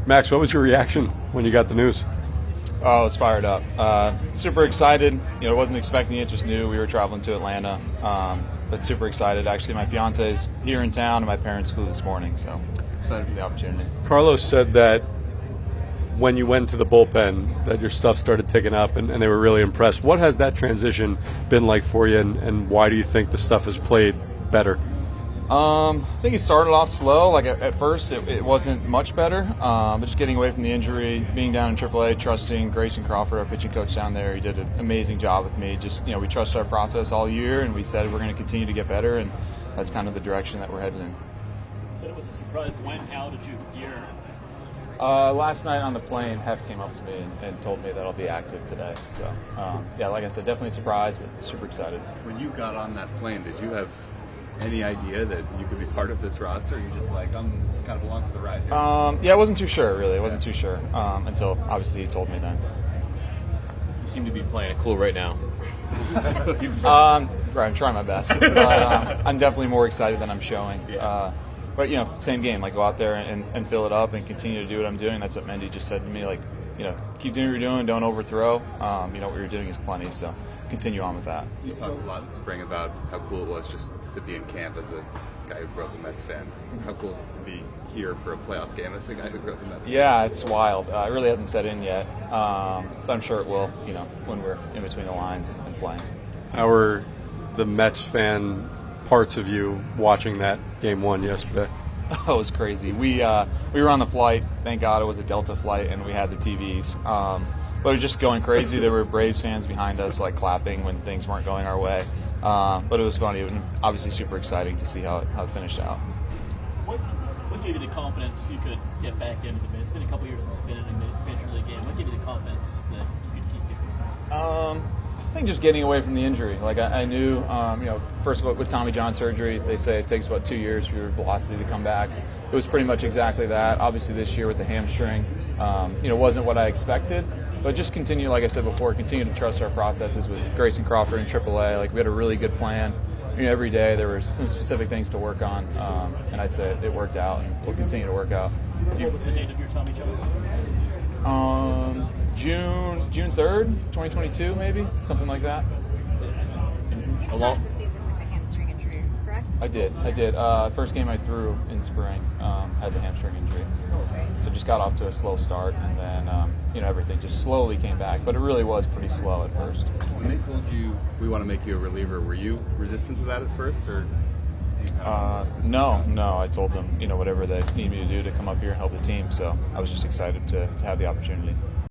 Max, what was your reaction when you got the news? Oh, I was fired up. Super excited. Wasn't expecting it, just knew we were traveling to Atlanta. But super excited. Actually, my fiance's here in town, and my parents flew this morning, so excited for the opportunity. Carlos said that when you went to the bullpen, that your stuff started ticking up, and they were really impressed. What has that transition been like for you, and why do you think the stuff has played better? I think it started off slow. Like at first, it wasn't much better. But just getting away from the injury, being down in AAA, trusting Grayson Crawford, our pitching coach down there, he did an amazing job with me. Just we trusted our process all year, and we said we're going to continue to get better, and that's kind of the direction that we're headed in. You said it was a surprise. When? How did you hear? Last night on the plane, Hef came up to me and told me that I'll be active today. So, like I said, definitely surprised, but super excited. When you got on that plane, did you have any idea that you could be part of this roster? Or you just like, I'm kind of along for the ride here? I wasn't too sure, really. I wasn't too sure until, obviously, he told me then. You seem to be playing it cool right now. I'm trying my best. But, I'm definitely more excited than I'm showing. But, same game. Like, go out there and fill it up and continue to do what I'm doing. That's what Mendy just said to me. Like, keep doing what you're doing. Don't overthrow. What you're doing is plenty. So continue on with that. You talked a lot in spring about how cool it was just to be in camp as a guy who grew up a Mets fan. How cool is it to be here for a playoff game as a guy who grew up a Mets fan? Yeah, it's wild. It really hasn't set in yet. But I'm sure it will, when we're in between the lines and playing. How were the Mets fan parts of you watching that game one yesterday? Oh, it was crazy. We were on the flight. Thank God it was a Delta flight, and we had the TVs. But it was just going crazy. There were Braves fans behind us, like clapping when things weren't going our way. But it was funny. It was obviously super exciting to see how it finished out. What gave you the confidence you could get back into the mid? It's been a couple years since you've been in a major league game. What gave you the confidence that you could keep going? I think just getting away from the injury. Like I knew, first of all, with Tommy John surgery, they say it takes about 2 years for your velocity to come back. It was pretty much exactly that. Obviously this year with the hamstring, wasn't what I expected. But just continue, like I said before, continue to trust our processes with Grayson Crawford and AAA. Like we had a really good plan. Every day there were some specific things to work on, and I'd say it worked out, and we'll continue to work out. What was the date of your Tommy John? June 3rd, 2022, maybe something like that. You started the season with a hamstring injury, correct? I did. First game I threw in spring had the hamstring injury, so just got off to a slow start, and then everything just slowly came back. But it really was pretty slow at first. When they told you we want to make you a reliever, were you resistant to that at first, or? No. I told them whatever they need me to do to come up here and help the team. So I was just excited to have the opportunity.